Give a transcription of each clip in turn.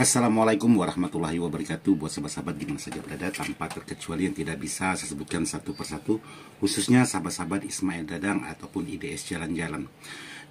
Assalamualaikum warahmatullahi wabarakatuh. Buat sahabat-sahabat di mana saja berada, tanpa terkecuali yang tidak bisa saya sebutkan satu persatu, khususnya sahabat-sahabat Ismail Dadang ataupun IDS Jalan-Jalan.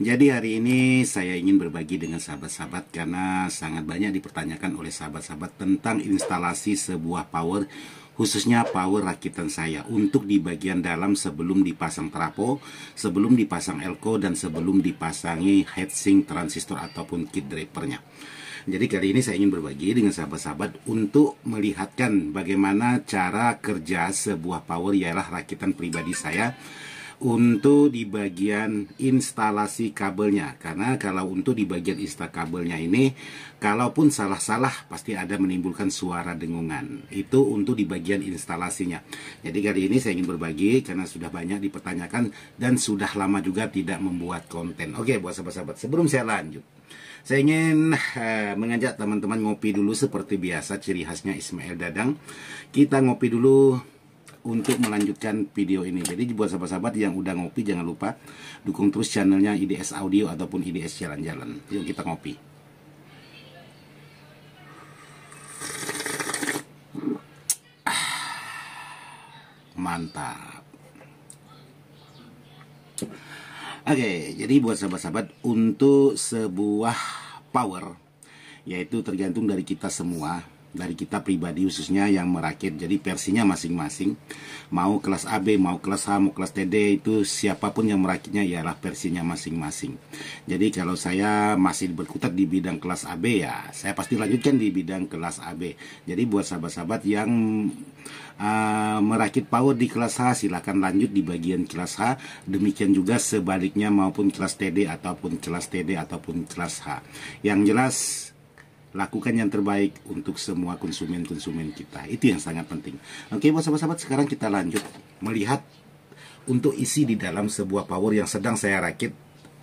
Jadi hari ini saya ingin berbagi dengan sahabat-sahabat karena sangat banyak dipertanyakan oleh sahabat-sahabat tentang instalasi sebuah power, khususnya power rakitan saya untuk di bagian dalam sebelum dipasang trapo, sebelum dipasang elko, dan sebelum dipasangi heatsink transistor ataupun kit drivernya. Jadi kali ini saya ingin berbagi dengan sahabat-sahabat untuk melihatkan bagaimana cara kerja sebuah power, ialah rakitan pribadi saya, untuk di bagian instalasi kabelnya. Karena kalau untuk di bagian install kabelnya ini, kalaupun salah-salah pasti ada menimbulkan suara dengungan. Itu untuk di bagian instalasinya. Jadi kali ini saya ingin berbagi karena sudah banyak dipertanyakan dan sudah lama juga tidak membuat konten. Oke, buat sahabat-sahabat, sebelum saya lanjut, saya ingin mengajak teman-teman ngopi dulu seperti biasa, ciri khasnya Ismail Dadang. Kita ngopi dulu untuk melanjutkan video ini. Jadi buat sahabat-sahabat yang udah ngopi, jangan lupa dukung terus channelnya IDS Audio ataupun IDS Jalan-Jalan. Yuk kita ngopi. Mantap. Oke, jadi buat sahabat-sahabat, untuk sebuah power, yaitu tergantung dari kita semua, dari kita pribadi khususnya yang merakit. Jadi versinya masing-masing, mau kelas AB, mau kelas H, mau kelas TD, itu siapapun yang merakitnya ialah versinya masing-masing. Jadi kalau saya masih berkutat di bidang kelas AB, ya saya pasti lanjutkan di bidang kelas AB. Jadi buat sahabat-sahabat yang merakit power di kelas H, silahkan lanjut di bagian kelas H. Demikian juga sebaliknya, maupun kelas TD ataupun kelas TD ataupun kelas H. Yang jelas, lakukan yang terbaik untuk semua konsumen-konsumen kita. Itu yang sangat penting. Oke, buat sahabat-sahabat, sekarang kita lanjut melihat untuk isi di dalam sebuah power yang sedang saya rakit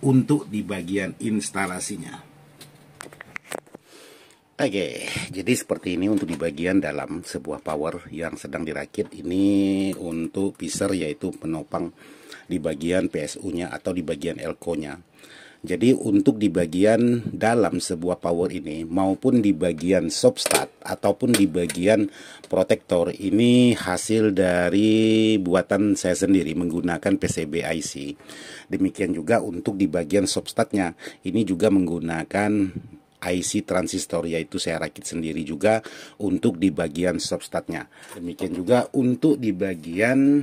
untuk di bagian instalasinya. Oke, jadi seperti ini untuk di bagian dalam sebuah power yang sedang dirakit. Ini untuk pisar, yaitu penopang di bagian PSU-nya atau di bagian elko-nya. Jadi untuk di bagian dalam sebuah power ini, maupun di bagian substat ataupun di bagian protektor, ini hasil dari buatan saya sendiri menggunakan PCB IC. Demikian juga untuk di bagian substatnya, ini juga menggunakan IC transistor, yaitu saya rakit sendiri juga untuk di bagian substatnya. Demikian juga untuk di bagian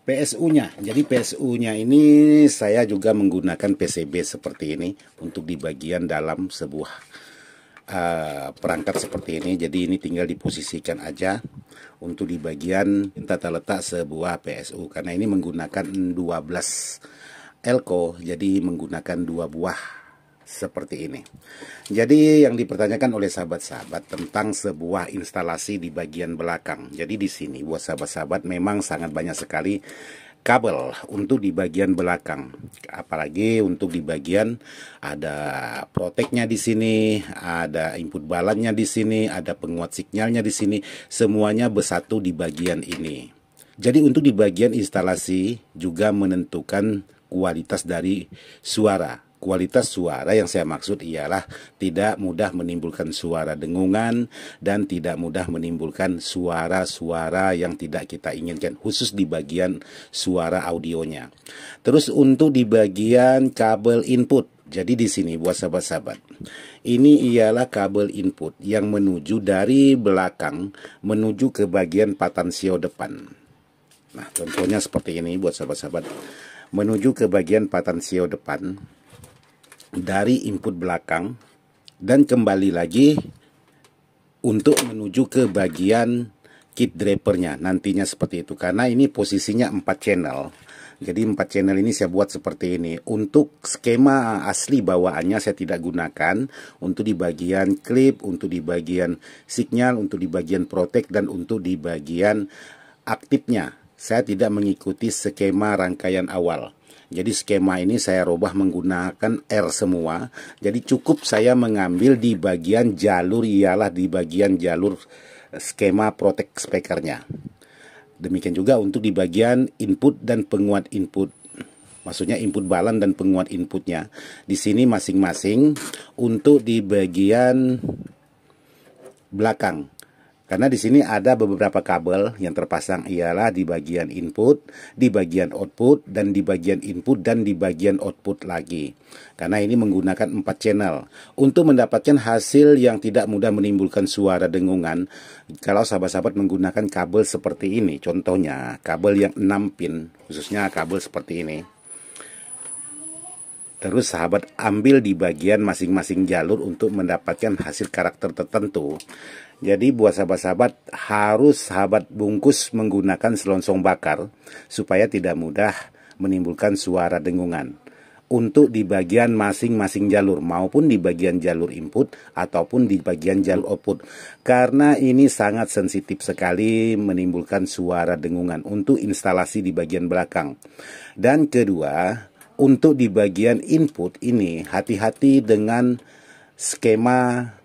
PSU-nya. Jadi PSU-nya ini saya juga menggunakan PCB seperti ini untuk di bagian dalam sebuah perangkat seperti ini. Jadi ini tinggal diposisikan aja untuk di bagian tata letak sebuah PSU. Karena ini menggunakan 12 elko, jadi menggunakan 2 buah seperti ini. Jadi yang dipertanyakan oleh sahabat-sahabat tentang sebuah instalasi di bagian belakang. Jadi di sini buat sahabat-sahabat memang sangat banyak sekali kabel untuk di bagian belakang. Apalagi untuk di bagian ada proteknya di sini, ada input balannya di sini, ada penguat sinyalnya di sini, semuanya bersatu di bagian ini. Jadi untuk di bagian instalasi juga menentukan kualitas dari suara. Kualitas suara yang saya maksud ialah tidak mudah menimbulkan suara dengungan dan tidak mudah menimbulkan suara-suara yang tidak kita inginkan, khusus di bagian suara audionya. Terus untuk di bagian kabel input, jadi di sini buat sahabat-sahabat, ini ialah kabel input yang menuju dari belakang menuju ke bagian patansio depan. Nah, contohnya seperti ini buat sahabat-sahabat, menuju ke bagian patansio depan dari input belakang, dan kembali lagi untuk menuju ke bagian kit drivernya nantinya seperti itu. Karena ini posisinya 4 channel, jadi 4 channel ini saya buat seperti ini. Untuk skema asli bawaannya saya tidak gunakan untuk di bagian klip, untuk di bagian sinyal, untuk di bagian protek, dan untuk di bagian aktifnya saya tidak mengikuti skema rangkaian awal. Jadi skema ini saya rubah menggunakan R semua. Jadi cukup saya mengambil di bagian jalur, ialah di bagian jalur skema protect speakernya. Demikian juga untuk di bagian input dan penguat input. maksudnya input balan dan penguat inputnya. Di sini masing-masing untuk di bagian belakang. Karena di sini ada beberapa kabel yang terpasang, ialah di bagian input, di bagian output, dan di bagian input dan di bagian output lagi. Karena ini menggunakan 4 channel. Untuk mendapatkan hasil yang tidak mudah menimbulkan suara dengungan, kalau sahabat-sahabat menggunakan kabel seperti ini, contohnya kabel yang 6 pin, khususnya kabel seperti ini. Terus sahabat ambil di bagian masing-masing jalur untuk mendapatkan hasil karakter tertentu. Jadi buat sahabat-sahabat harus sahabat bungkus menggunakan selongsong bakar supaya tidak mudah menimbulkan suara dengungan. Untuk di bagian masing-masing jalur maupun di bagian jalur input ataupun di bagian jalur output. Karena ini sangat sensitif sekali menimbulkan suara dengungan untuk instalasi di bagian belakang. Dan kedua, untuk di bagian input ini hati-hati dengan skema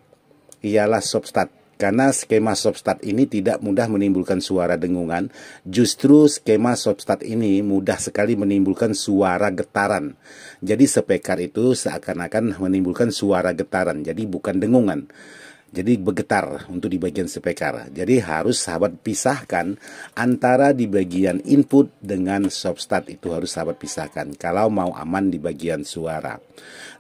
ialah stop start. Karena skema stop start ini tidak mudah menimbulkan suara dengungan. Justru skema stop start ini mudah sekali menimbulkan suara getaran. Jadi speaker itu seakan-akan menimbulkan suara getaran. Jadi bukan dengungan. Jadi bergetar untuk di bagian speaker. Jadi harus sahabat pisahkan antara di bagian input dengan stop start, itu harus sahabat pisahkan kalau mau aman di bagian suara.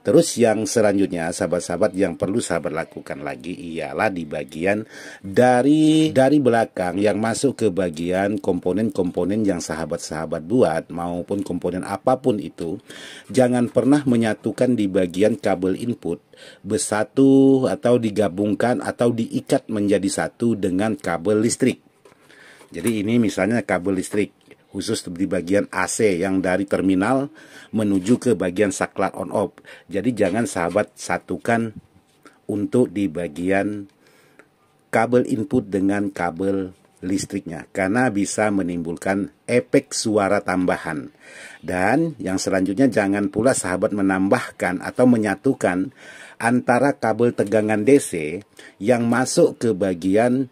Terus yang selanjutnya sahabat-sahabat yang perlu sahabat lakukan lagi ialah di bagian dari belakang yang masuk ke bagian komponen-komponen yang sahabat-sahabat buat maupun komponen apapun itu. Jangan pernah menyatukan di bagian kabel input bersatu atau digabungkan atau diikat menjadi satu dengan kabel listrik. Jadi ini misalnya kabel listrik khusus di bagian AC yang dari terminal menuju ke bagian saklar on off. Jadi jangan sahabat satukan untuk di bagian kabel input dengan kabel listriknya, karena bisa menimbulkan efek suara tambahan. Dan yang selanjutnya jangan pula sahabat menambahkan atau menyatukan antara kabel tegangan DC yang masuk ke bagian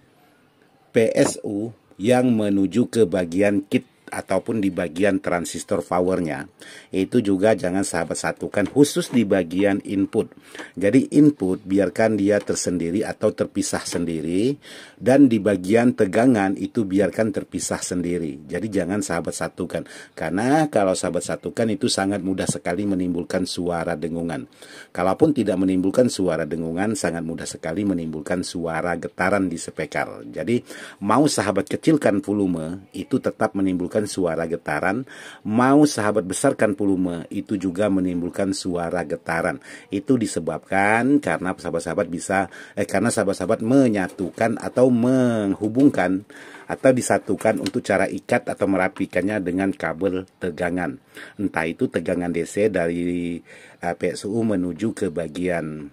PSU yang menuju ke bagian kit ataupun di bagian transistor powernya. Itu juga jangan sahabat satukan khusus di bagian input. Jadi input biarkan dia tersendiri atau terpisah sendiri, dan di bagian tegangan itu biarkan terpisah sendiri. Jadi jangan sahabat satukan, karena kalau sahabat satukan itu sangat mudah sekali menimbulkan suara dengungan. Kalaupun tidak menimbulkan suara dengungan, sangat mudah sekali menimbulkan suara getaran di speaker. Jadi mau sahabat kecilkan volume itu tetap menimbulkan suara getaran, mau sahabat besarkan volume itu juga menimbulkan suara getaran. Itu disebabkan karena sahabat-sahabat menyatukan atau menghubungkan atau disatukan untuk cara ikat atau merapikannya dengan kabel tegangan. Entah itu tegangan DC dari PSU menuju ke bagian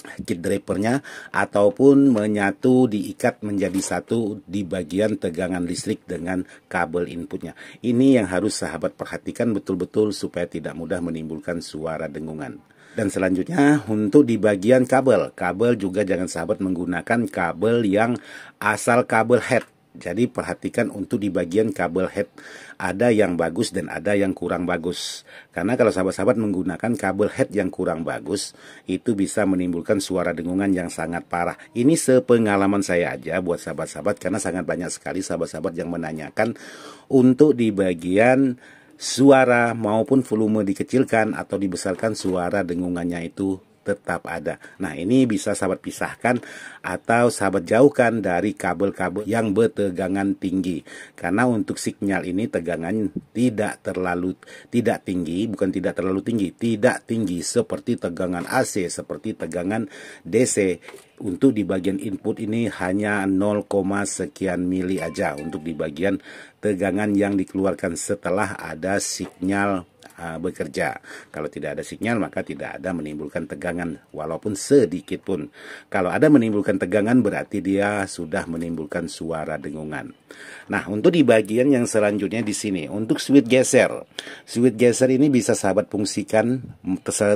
kit drivernya ataupun menyatu diikat menjadi satu di bagian tegangan listrik dengan kabel inputnya. Ini yang harus sahabat perhatikan betul-betul supaya tidak mudah menimbulkan suara dengungan. Dan selanjutnya untuk di bagian kabel juga jangan sahabat menggunakan kabel yang asal kabel head. Jadi perhatikan untuk di bagian kabel head ada yang bagus dan ada yang kurang bagus. Karena kalau sahabat-sahabat menggunakan kabel head yang kurang bagus, itu bisa menimbulkan suara dengungan yang sangat parah. Ini sepengalaman saya aja buat sahabat-sahabat, karena sangat banyak sekali sahabat-sahabat yang menanyakan untuk di bagian suara maupun volume dikecilkan atau dibesarkan, suara dengungannya itu tetap ada. Nah, ini bisa sahabat pisahkan atau sahabat jauhkan dari kabel-kabel yang bertegangan tinggi. Karena untuk sinyal ini tegangan tidak tinggi seperti tegangan AC, seperti tegangan DC. Untuk di bagian input ini hanya 0, sekian mili aja untuk di bagian tegangan yang dikeluarkan setelah ada sinyal bekerja. Kalau tidak ada sinyal maka tidak ada menimbulkan tegangan walaupun sedikit pun. Kalau ada menimbulkan tegangan berarti dia sudah menimbulkan suara dengungan. Nah, untuk di bagian yang selanjutnya di sini untuk switch geser. Switch geser ini bisa sahabat fungsikan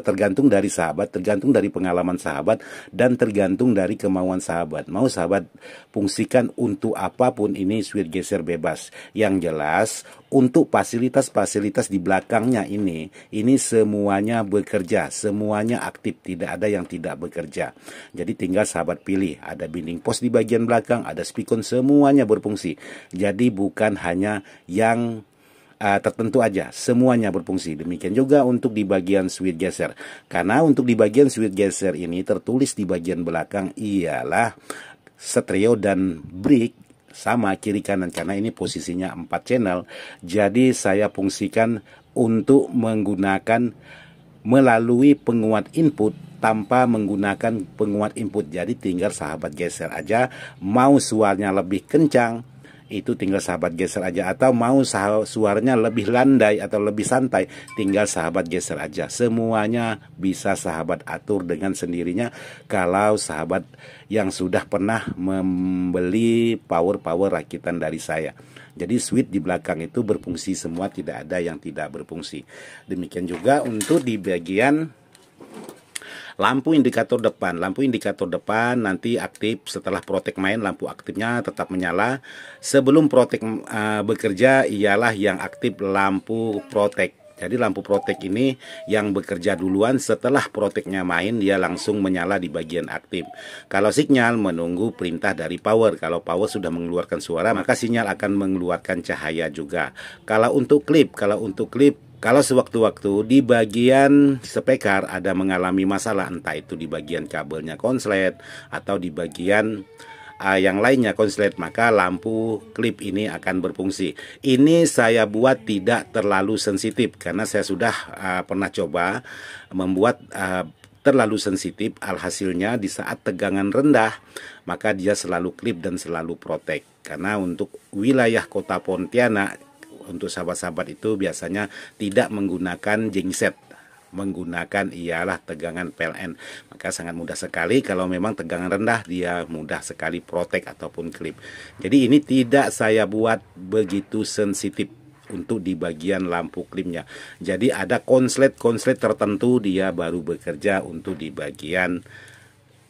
tergantung dari sahabat, tergantung dari pengalaman sahabat, dan tergantung dari kemauan sahabat. Mau sahabat fungsikan untuk apapun ini switch geser bebas. Yang jelas untuk fasilitas-fasilitas di belakangnya ini semuanya bekerja, semuanya aktif, tidak ada yang tidak bekerja. Jadi tinggal sahabat pilih, ada binding pos di bagian belakang, ada spikon, semuanya berfungsi. Jadi bukan hanya yang tertentu aja, semuanya berfungsi. Demikian juga untuk di bagian switch geser. Karena untuk di bagian switch geser ini tertulis di bagian belakang ialah stereo dan brick sama kiri kanan, karena ini posisinya 4 channel. Jadi saya fungsikan untuk menggunakan melalui penguat input tanpa menggunakan penguat input. Jadi tinggal sahabat geser aja, mau suaranya lebih kencang itu tinggal sahabat geser aja, atau mau suaranya lebih landai atau lebih santai, tinggal sahabat geser aja. Semuanya bisa sahabat atur dengan sendirinya kalau sahabat yang sudah pernah membeli power rakitan dari saya. Jadi switch di belakang itu berfungsi semua, tidak ada yang tidak berfungsi. Demikian juga untuk di bagian lampu indikator depan. Lampu indikator depan nanti aktif setelah protek main, lampu aktifnya tetap menyala. Sebelum protek bekerja ialah yang aktif lampu protek. Jadi lampu protek ini yang bekerja duluan, setelah proteknya main dia langsung menyala di bagian aktif. Kalau sinyal menunggu perintah dari power. Kalau power sudah mengeluarkan suara, maka sinyal akan mengeluarkan cahaya juga. Kalau untuk klip, kalau sewaktu-waktu di bagian speaker ada mengalami masalah, entah itu di bagian kabelnya konslet atau di bagian yang lainnya konslet, maka lampu klip ini akan berfungsi. Ini saya buat tidak terlalu sensitif karena saya sudah pernah coba membuat terlalu sensitif. Alhasilnya di saat tegangan rendah maka dia selalu klip dan selalu protek. Karena untuk wilayah kota Pontianak, untuk sahabat-sahabat itu biasanya tidak menggunakan genset, menggunakan ialah tegangan PLN. Maka sangat mudah sekali kalau memang tegangan rendah, dia mudah sekali protek ataupun klip. Jadi ini tidak saya buat begitu sensitif untuk di bagian lampu klipnya. Jadi ada konslet tertentu dia baru bekerja untuk di bagian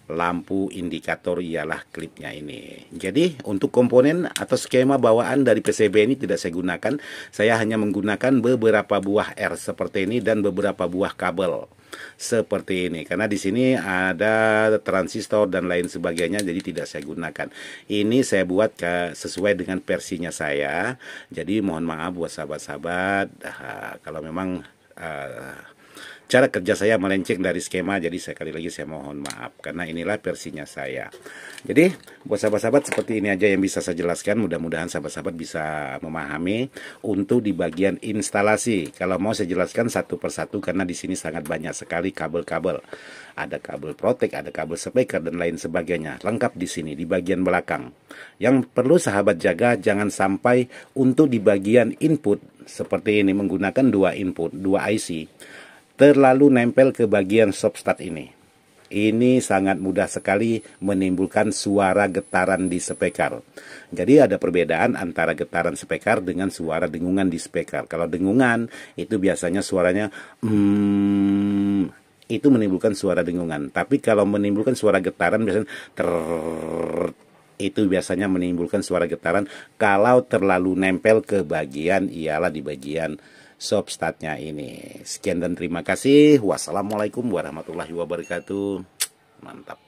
lampu indikator ialah klipnya ini. Jadi untuk komponen atau skema bawaan dari PCB ini tidak saya gunakan. Saya hanya menggunakan beberapa buah R seperti ini dan beberapa buah kabel seperti ini. Karena di sini ada transistor dan lain sebagainya, jadi tidak saya gunakan. Ini saya buat sesuai dengan versinya saya. Jadi mohon maaf buat sahabat-sahabat kalau memang cara kerja saya melenceng dari skema, jadi sekali lagi saya mohon maaf karena inilah versinya saya. Jadi buat sahabat-sahabat seperti ini aja yang bisa saya jelaskan, mudah-mudahan sahabat-sahabat bisa memahami. Untuk di bagian instalasi, kalau mau saya jelaskan satu persatu karena di sini sangat banyak sekali kabel-kabel. Ada kabel protek, ada kabel speaker dan lain sebagainya. Lengkap di sini di bagian belakang. Yang perlu sahabat jaga jangan sampai untuk di bagian input seperti ini menggunakan dua input, dua IC. Terlalu nempel ke bagian substrat ini. Ini sangat mudah sekali menimbulkan suara getaran di speaker. Jadi ada perbedaan antara getaran speaker dengan suara dengungan di speaker. Kalau dengungan itu biasanya suaranya itu menimbulkan suara dengungan. Tapi kalau menimbulkan suara getaran biasanya itu biasanya menimbulkan suara getaran kalau terlalu nempel ke bagian ialah di bagian substratnya ini. Sekian dan terima kasih. Wassalamualaikum warahmatullahi wabarakatuh. Mantap.